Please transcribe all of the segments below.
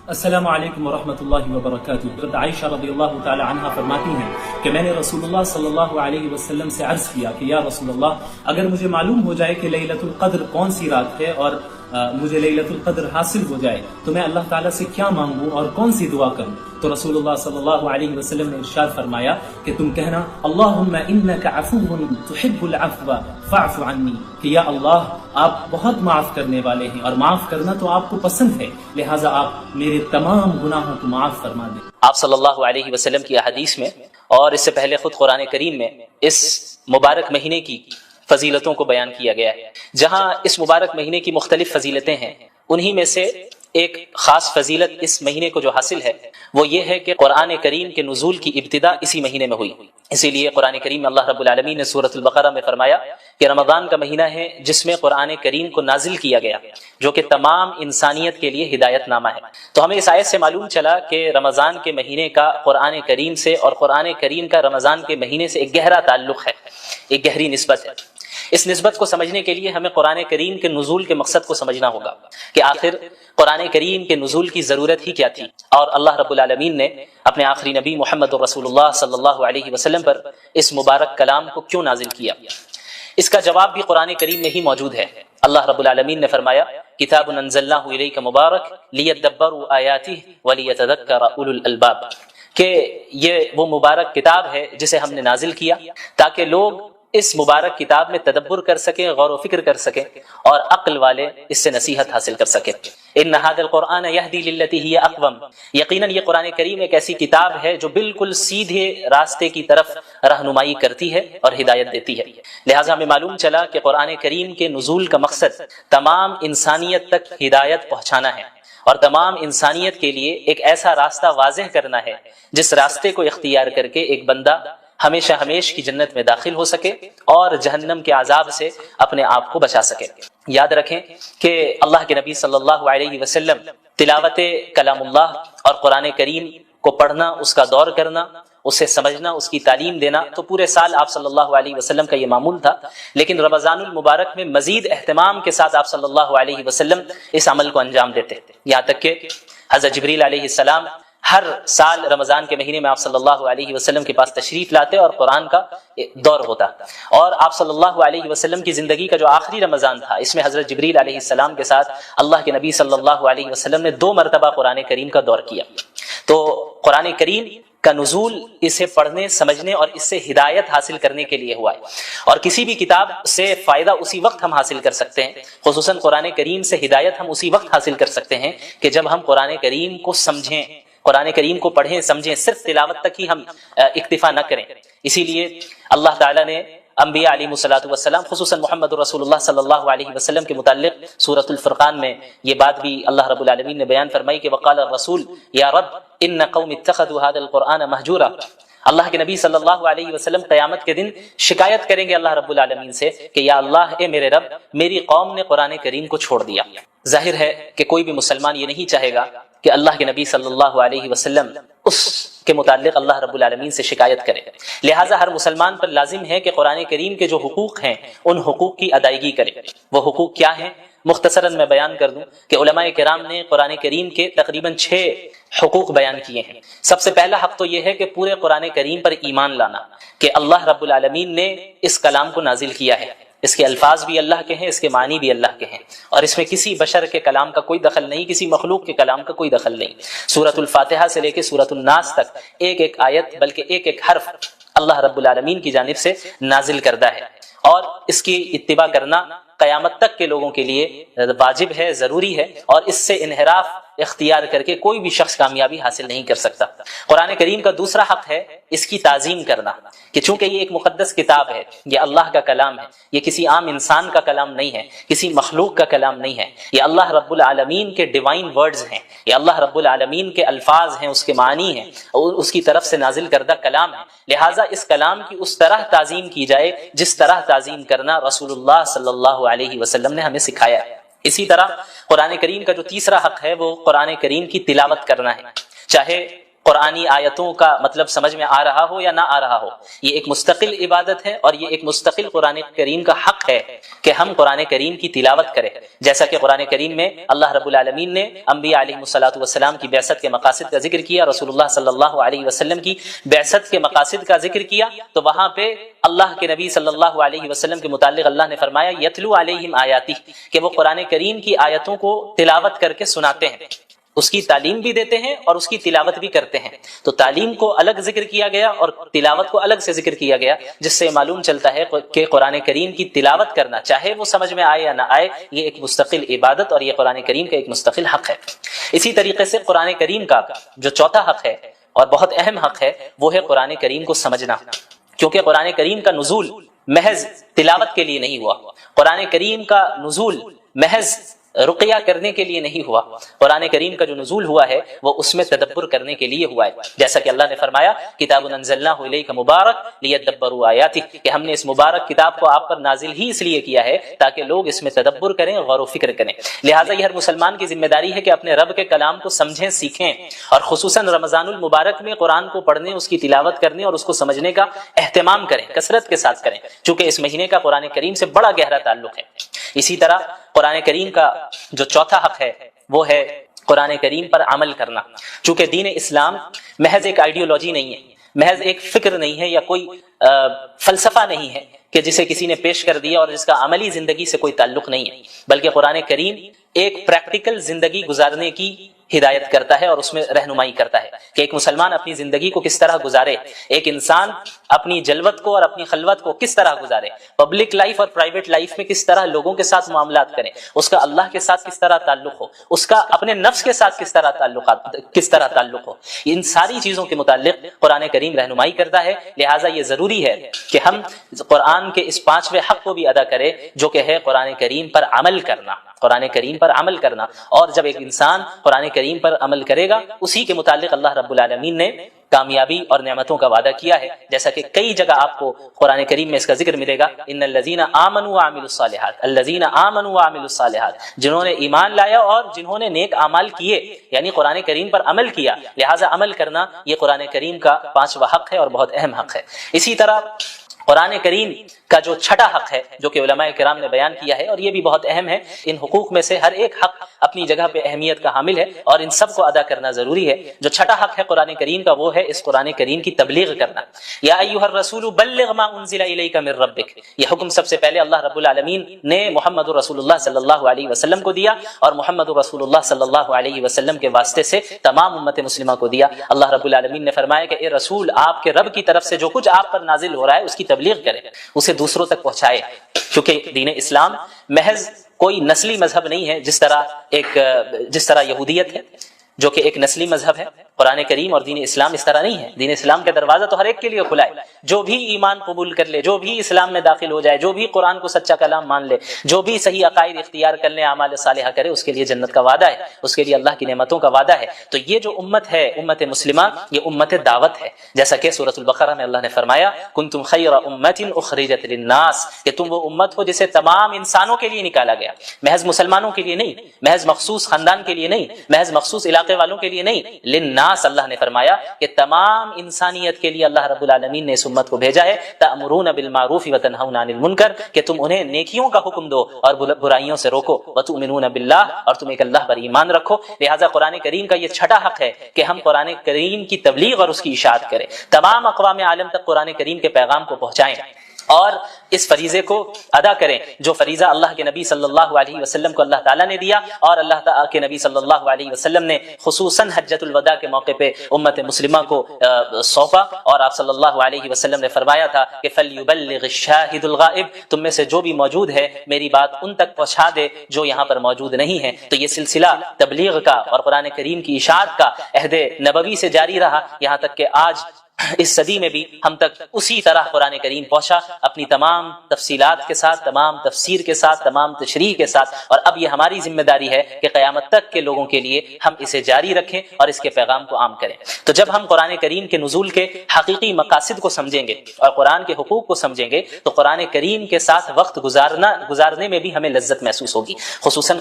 السلام علیکم ورحمۃ اللہ وبرکاتہ۔ حضرت عائشہ رضی اللہ تعالی عنہا فرماتی ہیں کہ میں نے رسول اللہ صلی اللہ علیہ وسلم سے عرض کیا کہ یا رسول اللہ، اگر مجھے معلوم ہو جائے کہ لیلۃ القدر کون سی رات ہے اور مجھے لیلۃ القدر حاصل ہو جائے تو میں اللہ تعالیٰ سے کیا مانگوں اور کون سی دعا کروں؟ تو رسول اللہ صلی اللہ علیہ وسلم نے ارشاد فرمایا کہ تم کہنا اللہم انک عفو تحب العفو فاعف عنی، کہ یا اللہ آپ بہت معاف کرنے والے ہیں اور معاف کرنا تو آپ کو پسند ہے، لہٰذا آپ میرے تمام گناہوں کو معاف فرما دیں۔ آپ صلی اللہ علیہ وسلم کی احادیث میں اور اس سے پہلے خود قرآن کریم میں اس مبارک مہینے کی فضیلتوں کو بیان کیا گیا ہے۔ جہاں اس مبارک مہینے کی مختلف فضیلتیں ہیں، انہی میں سے ایک خاص فضیلت اس مہینے کو جو حاصل ہے وہ یہ ہے کہ قرآن کریم کے نزول کی ابتدا اسی مہینے میں ہوئی۔ اسی لیے قرآن کریم میں اللہ رب العالمین نے سورۃ البقرہ میں فرمایا کہ رمضان کا مہینہ ہے جس میں قرآن کریم کو نازل کیا گیا، جو کہ تمام انسانیت کے لیے ہدایت نامہ ہے۔ تو ہمیں اس آیت سے معلوم چلا کہ رمضان کے مہینے کا قرآن کریم سے اور قرآن کریم کا رمضان کے مہینے سے ایک گہرا تعلق ہے، ایک گہری نسبت ہے۔ اس نسبت کو سمجھنے کے لیے ہمیں قرآن کریم کے نزول کے مقصد کو سمجھنا ہوگا کہ آخر قرآن کریم کے نزول کی ضرورت ہی کیا تھی، اور اللہ رب العالمین نے اپنے آخری نبی محمد رسول اللہ صلی اللہ علیہ وسلم پر اس مبارک کلام کو کیوں نازل کیا؟ اس کا جواب بھی قرآن کریم میں ہی موجود ہے۔ اللہ رب العالمین نے فرمایا کتاب انزلناہ الیک مبارک لیدبروا آیاتہ ولیتذکر اولو الالباب، کہ یہ وہ مبارک کتاب ہے جسے ہم نے نازل کیا تاکہ لوگ اس مبارک کتاب میں تدبر کر سکیں، غور و فکر کر سکیں، اور عقل والے اس سے نصیحت حاصل کر سکیں۔ ان ھذا القرآن یہدی للتی ہی اقوم، یقیناً یہ قرآن کریم ایک ایسی کتاب ہے جو بالکل سیدھے راستے کی طرف رہنمائی کرتی ہے اور ہدایت دیتی ہے۔ لہٰذا ہمیں معلوم چلا کہ قرآن کریم کے نزول کا مقصد تمام انسانیت تک ہدایت پہنچانا ہے اور تمام انسانیت کے لیے ایک ایسا راستہ واضح کرنا ہے جس راستے کو اختیار کر کے ایک بندہ ہمیشہ ہمیش کی جنت میں داخل ہو سکے اور جہنم کے عذاب سے اپنے آپ کو بچا سکے۔ یاد رکھیں کہ اللہ کے نبی صلی اللہ علیہ وسلم تلاوت کلام اللہ اور قرآن کریم کو پڑھنا، اس کا دور کرنا، اسے سمجھنا، اس کی تعلیم دینا تو پورے سال آپ صلی اللہ علیہ وسلم کا یہ معمول تھا، لیکن رمضان المبارک میں مزید اہتمام کے ساتھ آپ صلی اللہ علیہ وسلم اس عمل کو انجام دیتے، یہاں تک کہ حضرت جبریل علیہ السلام ہر سال رمضان کے مہینے میں آپ صلی اللہ علیہ وسلم کے پاس تشریف لاتے اور قرآن کا دور ہوتا، اور آپ صلی اللہ علیہ وسلم کی زندگی کا جو آخری رمضان تھا اس میں حضرت جبریل علیہ السلام کے ساتھ اللہ کے نبی صلی اللہ علیہ وسلم نے 2 مرتبہ قرآن کریم کا دور کیا۔ تو قرآن کریم کا نزول اسے پڑھنے، سمجھنے اور اس سے ہدایت حاصل کرنے کے لیے ہوا ہے، اور کسی بھی کتاب سے فائدہ اسی وقت ہم حاصل کر سکتے ہیں، خصوصاً قرآن کریم سے ہدایت ہم اسی وقت حاصل کر سکتے ہیں کہ جب ہم قرآن کریم کو سمجھیں، قرآن کریم کو پڑھیں سمجھیں، صرف تلاوت تک ہی ہم اکتفا نہ کریں۔ اسی لیے اللہ تعالیٰ نے انبیاء علیہ الصلوۃ والسلام خصوصاً محمد رسول اللہ صلی اللہ علیہ وسلم کے متعلق سورۃ الفرقان میں یہ بات بھی اللہ رب العالمین نے بیان فرمائی کہ وقال الرسول یا رب ان قوم اتخذوا هذا القرآن مہجورا، اللہ کے نبی صلی اللہ علیہ وسلم قیامت کے دن شکایت کریں گے اللہ رب العالمین سے کہ یا اللہ، اے میرے رب، میری قوم نے قرآن کریم کو چھوڑ دیا۔ ظاہر ہے کہ کوئی بھی مسلمان یہ نہیں چاہے گا کہ اللہ کے نبی صلی اللہ علیہ وسلم اس کے متعلق اللہ رب العالمین سے شکایت کرے، لہٰذا ہر مسلمان پر لازم ہے کہ قرآن کریم کے جو حقوق ہیں ان حقوق کی ادائیگی کرے۔ وہ حقوق کیا ہیں؟ مختصراً میں بیان کر دوں کہ علماء کرام نے قرآن کریم کے تقریباً 6 حقوق بیان کیے ہیں۔ سب سے پہلا حق تو یہ ہے کہ پورے قرآن کریم پر ایمان لانا کہ اللہ رب العالمین نے اس کلام کو نازل کیا ہے، اس کے الفاظ بھی اللہ کے ہیں، اس کے معنی بھی اللہ کے ہیں، اور اس میں کسی بشر کے کلام کا کوئی دخل نہیں، کسی مخلوق کے کلام کا کوئی دخل نہیں۔ سورۃ الفاتحہ سے لے کے سورۃ الناس تک ایک ایک آیت بلکہ ایک ایک حرف اللہ رب العالمین کی جانب سے نازل کردہ ہے، اور اس کی اتباع کرنا قیامت تک کے لوگوں کے لیے واجب ہے، ضروری ہے، اور اس سے انحراف اختیار کر کے کوئی بھی شخص کامیابی حاصل نہیں کر سکتا۔ قرآن کریم کا دوسرا حق ہے اس کی تعظیم کرنا، کہ چونکہ یہ ایک مقدس کتاب ہے، یہ اللہ کا کلام ہے، یہ کسی عام انسان کا کلام نہیں ہے، کسی مخلوق کا کلام نہیں ہے، یہ اللہ رب العالمین کے ڈیوائن ورڈز ہیں، یہ اللہ رب العالمین کے الفاظ ہیں، اس کے معنی ہیں، اور اس کی طرف سے نازل کردہ کلام ہے، لہٰذا اس کلام کی اس طرح تعظیم کی جائے جس طرح تعظیم کرنا رسول اللہ صلی اللہ علیہ وسلم نے ہمیں سکھایا ہے۔ اسی طرح قرآن کریم کا جو تیسرا حق ہے وہ قرآن کریم کی تلاوت کرنا ہے، چاہے قرآنی آیتوں کا مطلب سمجھ میں آ رہا ہو یا نہ آ رہا ہو، یہ ایک مستقل عبادت ہے اور یہ ایک مستقل قرآن کریم کا حق ہے کہ ہم قرآن کریم کی تلاوت کریں، جیسا کہ قرآن کریم میں اللہ رب العالمین نے انبیاء علیہ الصلوۃ والسلام کی بعثت کے مقاصد کا ذکر کیا، رسول اللہ صلی اللہ علیہ وسلم کی بعثت کے مقاصد کا ذکر کیا، تو وہاں پہ اللہ کے نبی صلی اللہ علیہ وسلم کے متعلق اللہ نے فرمایا یتلو علیہم آیاتی، کہ وہ قرآن کریم کی آیتوں کو تلاوت کر کے سناتے ہیں، اس کی تعلیم بھی دیتے ہیں اور اس کی تلاوت بھی کرتے ہیں۔ تو تعلیم کو الگ ذکر کیا گیا اور تلاوت کو الگ سے ذکر کیا گیا، جس سے معلوم چلتا ہے کہ قرآن کریم کی تلاوت کرنا چاہے وہ سمجھ میں آئے یا نہ آئے، یہ ایک مستقل عبادت اور یہ قرآن کریم کا ایک مستقل حق ہے۔ اسی طریقے سے قرآن کریم کا جو چوتھا حق ہے اور بہت اہم حق ہے وہ ہے قرآن کریم کو سمجھنا، کیونکہ قرآن کریم کا نزول محض تلاوت کے لیے نہیں ہوا، قرآن کریم کا نزول محض رقیہ کرنے کے لیے نہیں ہوا، قرآن کریم کا جو نزول ہوا ہے وہ اس میں تدبر کرنے کے لیے ہوا ہے، جیسا کہ اللہ نے فرمایا کتاب انزلناہ الیک مبارک لیدبروا آیاتہ، کہ ہم نے اس مبارک کتاب کو آپ پر نازل ہی اس لیے کیا ہے تاکہ لوگ اس میں تدبر کریں، غور و فکر کریں۔ لہٰذا یہ ہر مسلمان کی ذمہ داری ہے کہ اپنے رب کے کلام کو سمجھیں، سیکھیں، اور خصوصاً رمضان المبارک میں قرآن کو پڑھنے، اس کی تلاوت کرنے اور اس کو سمجھنے کا اہتمام کریں، کثرت کے ساتھ کریں، چونکہ اس مہینے کا قرآن کریم سے بڑا گہرا تعلق ہے۔ اسی طرح قرآن کریم کا جو چوتھا حق ہے وہ ہے قرآن کریم پر عمل کرنا، چونکہ دین اسلام محض ایک آئیڈیالوجی نہیں ہے، محض ایک فکر نہیں ہے یا کوئی فلسفہ نہیں ہے کہ جسے کسی نے پیش کر دیا اور جس کا عملی زندگی سے کوئی تعلق نہیں ہے، بلکہ قرآن کریم ایک پریکٹیکل زندگی گزارنے کی ہدایت کرتا ہے اور اس میں رہنمائی کرتا ہے کہ ایک مسلمان اپنی زندگی کو کس طرح گزارے، ایک انسان اپنی جلوت کو اور اپنی خلوت کو کس طرح گزارے، پبلک لائف اور پرائیویٹ لائف میں کس طرح لوگوں کے ساتھ معاملات کریں، اس کا اللہ کے ساتھ کس طرح تعلق ہو، اس کا اپنے نفس کے ساتھ کس طرح تعلق ہو، ان ساری چیزوں کے متعلق قرآن کریم رہنمائی کرتا ہے۔ لہٰذا یہ ضروری ہے کہ ہم قرآن کے اس پانچویں حق کو بھی ادا کریں جو کہ ہے قرآن کریم پر عمل کرنا، قرآن کریم پر عمل کرنا۔ اور جب ایک انسان قرآن کریم پر عمل کرے گا اسی کے متعلق اللہ رب العالمین نے کامیابی اور نعمتوں کا وعدہ کیا ہے، جیسا کہ کئی جگہ آپ کو قرآن کریم میں اس کا ذکر ملے گا، ان الذین آمنوا وعملوا الصالحات، الذین آمنوا وعملوا الصالحات، جنہوں نے ایمان لایا اور جنہوں نے نیک اعمال کیے، یعنی قرآن کریم پر عمل کیا۔ لہٰذا عمل کرنا یہ قرآن کریم کا پانچواں حق ہے اور بہت اہم حق ہے۔ اسی طرح قرآن کریم کا جو چھٹا حق ہے جو کہ علماء کرام نے بیان کیا ہے اور یہ بھی بہت اہم ہے، ان حقوق میں سے ہر ایک حق اپنی جگہ پہ اہمیت کا حامل ہے اور ان سب کو ادا کرنا ضروری ہے۔ جو چھٹا حق ہے قرآن کریم کا وہ ہے اس قرآن کریم کی تبلیغ کرنا۔ یا ایھا الرسول بلغ ما انزل الیک من ربک، یہ حکم سب سے پہلے اللہ رب العالمین نے محمد رسول اللہ صلی اللہ علیہ وسلم کو دیا اور محمد رسول اللہ صلی اللہ علیہ وسلم کے واسطے سے تمام امت مسلمہ کو دیا۔ اللہ رب العالمین نے فرمایا کہ اے رسول، آپ کے رب کی طرف سے جو کچھ آپ پر نازل ہو رہا ہے اس کی تبلیغ کریں، اسے دوسروں تک پہنچائے، کیونکہ دین اسلام محض کوئی نسلی مذہب نہیں ہے جس طرح یہودیت ہے جو کہ ایک نسلی مذہب ہے۔ قرآن کریم اور دین اسلام اس طرح نہیں ہے، دین اسلام کا دروازہ تو ہر ایک کے لیے کھلا ہے، جو بھی ایمان قبول کر لے، جو بھی اسلام میں داخل ہو جائے، جو بھی قرآن کو سچا کلام مان لے، جو بھی صحیح عقائد اختیار کر لے، اعمال صالحہ کرے، اس کے لیے جنت کا وعدہ ہے، اس کے لیے اللہ کی نعمتوں کا وعدہ ہے۔ تو یہ جو امت ہے، امت مسلمہ، یہ امت دعوت ہے، جیسا کہ سورۃ البقرہ میں اللہ نے فرمایا کنتم خیر امت اخرجت للناس، کہ تم وہ امت ہو جسے تمام انسانوں کے لیے نکالا گیا، محض مسلمانوں کے لیے نہیں، محض مخصوص خاندان کے لیے نہیں، محض مخصوص علاقے والوں کے لیے نہیں، للناس، اللہ نے فرمایا کہ تمام انسانیت کے لیے اللہ رب العالمین نے اس امت کو بھیجا ہے، تأمرون بالمعروف وتنہون عن المنکر، کہ تم انہیں نیکیوں کا حکم دو اور برائیوں سے روکو، وتؤمنون باللہ، اور تم ایک اللہ پر ایمان رکھو۔ لہٰذا قرآن کریم کا یہ چھٹا حق ہے کہ ہم قرآن کریم کی تبلیغ اور اس کی اشاعت کریں، تمام اقوام عالم تک قرآن کریم کے پیغام کو پہنچائیں اور اس فریضے کو ادا کریں جو فریضہ اللہ کے نبی صلی اللہ علیہ وسلم کو اللہ تعالیٰ نے دیا اور اللہ تعالیٰ کے نبی صلی اللہ علیہ وسلم نے خصوصاً حجۃ الوداع کے موقع پہ امت مسلمہ کو سونپا، اور آپ صلی اللہ علیہ وسلم نے فرمایا تھا کہ فَلْيُبَلِّغِ الشَّاهِدُ الْغَائِبُ، تم میں سے جو بھی موجود ہے میری بات ان تک پہنچا دے جو یہاں پر موجود نہیں ہے۔ تو یہ سلسلہ تبلیغ کا اور قرآن کریم کی اشاعت کا عہد نبوی سے جاری رہا، یہاں تک کہ آج اس صدی میں بھی ہم تک اسی طرح قرآن کریم پہنچا، اپنی تمام تفصیلات کے ساتھ، تمام تفسیر کے ساتھ، تمام تشریح کے ساتھ، اور اب یہ ہماری ذمہ داری ہے کہ قیامت تک کے لوگوں کے لیے ہم اسے جاری رکھیں اور اس کے پیغام کو عام کریں۔ تو جب ہم قرآن کریم کے نزول کے حقیقی مقاصد کو سمجھیں گے اور قرآن کے حقوق کو سمجھیں گے تو قرآن کریم کے ساتھ وقت گزارنے میں بھی ہمیں لذت محسوس ہوگی، خصوصاً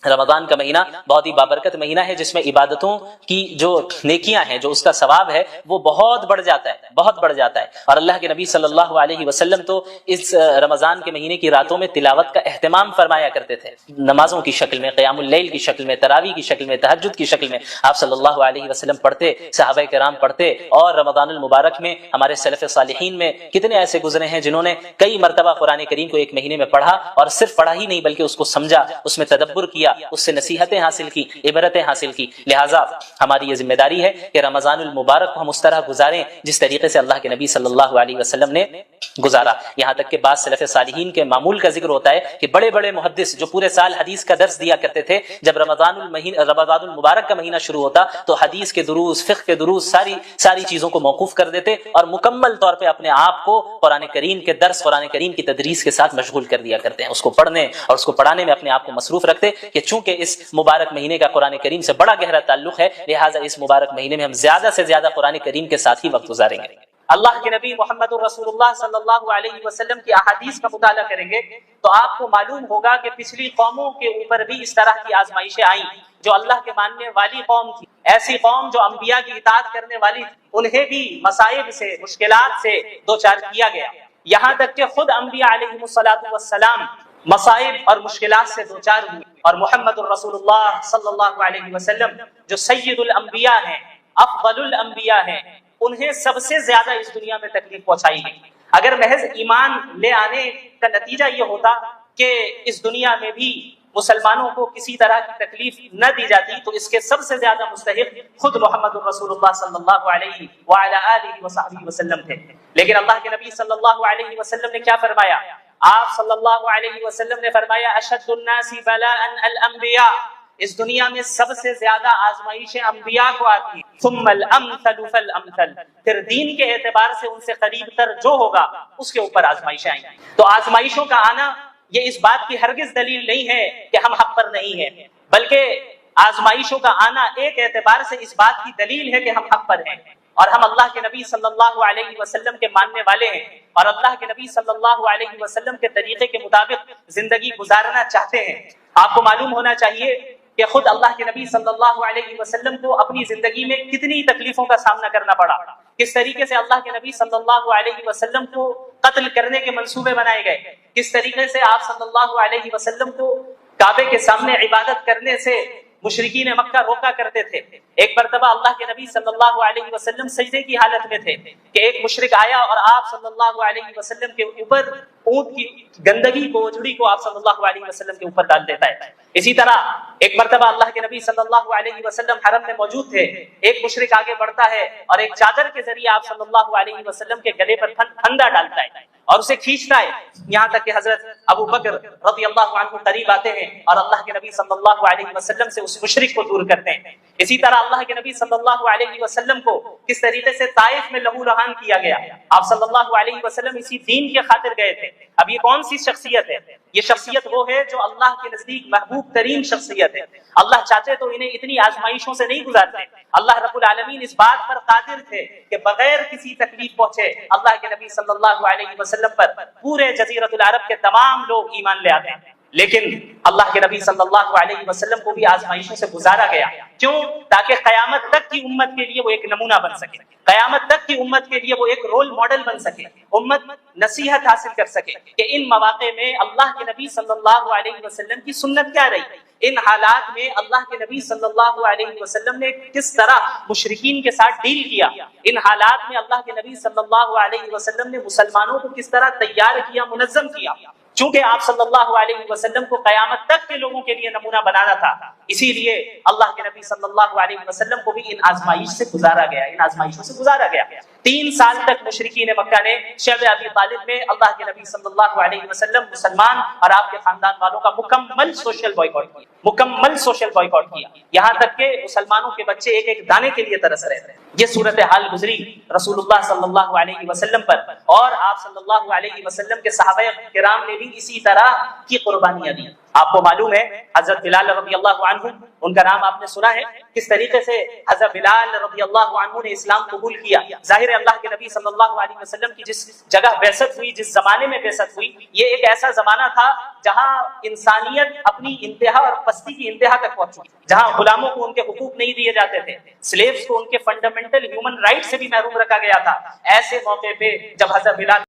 رمضان کا مہینہ بہت ہی بابرکت مہینہ ہے، جس میں عبادتوں کی جو نیکیاں ہیں، جو اس کا ثواب ہے وہ بہت بڑھ جاتا ہے، بہت بڑھ جاتا ہے۔ اور اللہ کے نبی صلی اللہ علیہ وسلم تو اس رمضان کے مہینے کی راتوں میں تلاوت کا اہتمام فرمایا کرتے تھے، نمازوں کی شکل میں، قیام اللیل کی شکل میں، تراویح کی شکل میں، تہجد کی شکل میں آپ صلی اللہ علیہ وسلم پڑھتے، صحابہ کرام پڑھتے۔ اور رمضان المبارک میں ہمارے سلف صالحین میں کتنے ایسے گزرے ہیں جنہوں نے کئی مرتبہ قرآن کریم کو ایک مہینے میں پڑھا، اور صرف پڑھا ہی نہیں بلکہ اس کو سمجھا، اس میں تدبر کیا، اس سے نصیحتیں حاصل کی، عبرتیں حاصل کی۔ لہٰذا ہماری یہ ذمہ داری ہے کہ رمضان المبارک کو ہم اس طرح گزاریں جس طریقے سے اللہ کے نبی صلی اللہ علیہ وسلم نے گزارا۔ یہاں تک کہ بعض سلف صالحین کے معمول کا ذکر ہوتا ہے کہ بڑے بڑے محدث جو پورے سال حدیث کا درس دیا کرتے تھے، جب رمضان المبارک کا مہینہ شروع ہوتا تو حدیث کے دروس، فقہ کے دروس، ساری چیزوں کو موقوف کر دیتے اور مکمل طور پہ اپنے آپ کو قرآن کریم کے درس، قرآن کریم کی تدریس کے ساتھ مشغول کر دیا کرتے ہیں، اس کو پڑھنے اور اس کو پڑھانے میں اپنے آپ کو مصروف رکھتے کہ چونکہ اس مبارک مہینے کا قرآن کریم سے بڑا گہرا تعلق ہے، لہٰذا اس مبارک مہینے میں ہم زیادہ سے زیادہ قرآن کریم کے ساتھ ہی وقت گزاریں گے۔ اللہ کے نبی محمد رسول اللہ صلی اللہ علیہ وسلم کی احادیث کا مطالعہ کریں گے تو آپ کو معلوم ہوگا کہ پچھلی قوموں کے اوپر بھی اس طرح کی آزمائشیں آئیں، جو اللہ کے ماننے والی قوم تھی، ایسی قوم جو انبیاء کی اطاعت کرنے والی تھی، انہیں بھی مصائب سے، مشکلات سے دوچار کیا گیا، یہاں تک کہ خود انبیاء علیہ السلام مصائب اور مشکلات سے دوچار ہوئے، اور محمد الرسول اللہ صلی اللہ علیہ وسلم جو سید الانبیاء ہیں، افضل الانبیاء ہیں، انہیں سب سے زیادہ اس دنیا میں تکلیف پہنچائی گئی۔ اگر محض ایمان لے آنے کا نتیجہ یہ ہوتا کہ اس دنیا میں بھی مسلمانوں کو کسی طرح کی تکلیف نہ دی جاتی تو اس کے سب سے زیادہ مستحق خود محمد الرسول اللہ صلی اللہ علیہ وعلی آلہ وصحبہ وسلم تھے۔ لیکن اللہ کے نبی صلی اللہ علیہ وسلم نے کیا فرمایا؟ آپ صلی اللہ علیہ وسلم نے فرمایا اشد الناس بلاء الانبیاء، اس دنیا میں سب سے زیادہ آزمائشیں انبیاء کو آتی ہیں، ثم الامثل فالامثل، پھر دین کے اعتبار سے ان سے قریب تر جو ہوگا اس کے اوپر آزمائشیں آئیں۔ تو آزمائشوں کا آنا یہ اس بات کی ہرگز دلیل نہیں ہے کہ ہم حق پر نہیں ہیں، بلکہ آزمائشوں کا آنا ایک اعتبار سے اس بات کی دلیل ہے کہ ہم حق پر ہیں اور ہم اللہ کے نبی صلی اللہ علیہ وسلم کے ماننے والے ہیں اور اللہ کے نبی صلی اللہ علیہ وسلم کے طریقے کے مطابق زندگی گزارنا چاہتے ہیں۔ آپ کو معلوم ہونا چاہیے کہ خود اللہ کے نبی صلی اللہ علیہ وسلم کو اپنی زندگی میں کتنی تکلیفوں کا سامنا کرنا پڑا، کس طریقے سے اللہ کے نبی صلی اللہ علیہ وسلم کو قتل کرنے کے منصوبے بنائے گئے، کس طریقے سے آپ صلی اللہ علیہ وسلم کو کعبے کے سامنے عبادت کرنے سے مشرکین مکہ روکا کرتے تھے۔ ایک مرتبہ اللہ کے نبی صلی اللہ علیہ وسلم سجدے کی حالت میں تھے کہ ایک مشرک آیا اور آپ صلی اللہ علیہ وسلم کے اوپر اونٹ کی گندگی کو، جھڑی کو آپ صلی اللہ علیہ وسلم کے اوپر ڈال دیتا ہے۔ اسی طرح ایک مرتبہ اللہ کے نبی صلی اللہ علیہ وسلم حرم میں موجود تھے، ایک مشرک آگے بڑھتا ہے اور ایک چادر کے ذریعے آپ صلی اللہ علیہ وسلم کے گلے پر پھندا ڈالتا ہے اور اسے کھینچتا ہے، یہاں تک کہ حضرت ابو بکر رضی اللہ عنہ قریب آتے ہیں اور اللہ کے نبی صلی اللہ علیہ وسلم سے اس مشرک کو دور کرتے ہیں۔ اسی طرح اللہ کے نبی صلی اللہ علیہ وسلم کو کس طریقے سے طائف میں لہو لہان کیا گیا، آپ صلی اللہ علیہ وسلم اسی دین کے خاطر گئے تھے۔ اب یہ کون سی شخصیت ہے؟ یہ شخصیت وہ ہے جو اللہ کے نزدیک محبوب ترین شخصیت ہے۔ اللہ چاہتے تو انہیں اتنی آزمائشوں سے نہیں گزارتے، اللہ رب العالمین اس بات پر قادر تھے کہ بغیر کسی تکلیف پہنچے اللہ کے نبی صلی اللہ علیہ وسلم پر پورے جزیرۃ العرب کے تمام لوگ ایمان لے آتے ہیں، لیکن اللہ کے نبی صلی اللہ علیہ وسلم کو بھی آزمائشوں سے گزارا گیا۔ کیوں؟ تاکہ قیامت تک کی امت کے لیے وہ ایک نمونہ بن سکے، قیامت تک کی امت کے لیے وہ ایک رول ماڈل بن سکے، امت نصیحت حاصل کر سکے کہ ان مواقع میں اللہ کے نبی صلی اللہ علیہ وسلم کی سنت کیا رہی، ان حالات میں اللہ کے نبی صلی اللہ علیہ وسلم نے کس طرح مشرکین کے ساتھ ڈیل کیا، ان حالات میں اللہ کے نبی صلی اللہ علیہ وسلم نے مسلمانوں کو کس طرح تیار کیا، منظم کیا۔ چونکہ آپ صلی اللہ علیہ وسلم کو قیامت تک کے لوگوں کے لیے نمونہ بنانا تھا، اسی لیے اللہ کے نبی صلی اللہ علیہ وسلم کو بھی ان آزمائش سے گزارا گیا، ان آزمائشوں سے گزارا گیا۔ 3 سال تک مشرکین مکہ نے شعب ابی طالب میں اللہ کے نبی صلی اللہ علیہ وسلم، مسلمان اور آپ کے خاندان والوں کا مکمل سوشل بائیکاٹ کیا، مکمل سوشل بائیکاٹ کیا، یہاں تک کہ مسلمانوں کے بچے ایک ایک دانے کے لیے ترس رہے تھے۔ یہ صورتحال گزری رسول اللہ صلی اللہ علیہ وسلم پر، اور آپ صلی اللہ علیہ وسلم کے صحابہ کرام نے بھی اسی طرح کی قربانیاں دی۔ آپ کو معلوم ہے حضرت بلال رضی اللہ عنہ، ان کا نام آپ نے سنا ہے، کس طریقے سے حضرت بلال رضی اللہ عنہ نے اسلام قبول کیا۔ ظاہر اللہ کے نبی صلی اللہ علیہ وسلم کی جس جگہ بعثت ہوئی، جس زمانے میں بعثت ہوئی، یہ ایک ایسا زمانہ تھا جہاں انسانیت اپنی انتہا اور پستی کی انتہا تک پہنچ چکی، جہاں غلاموں کو ان کے حقوق نہیں دیے جاتے تھے، سلیوز کو ان کے فنڈامنٹل ہیومن رائٹ سے بھی محروم رکھا گیا تھا۔ ایسے موقع پہ جب حضرت بلال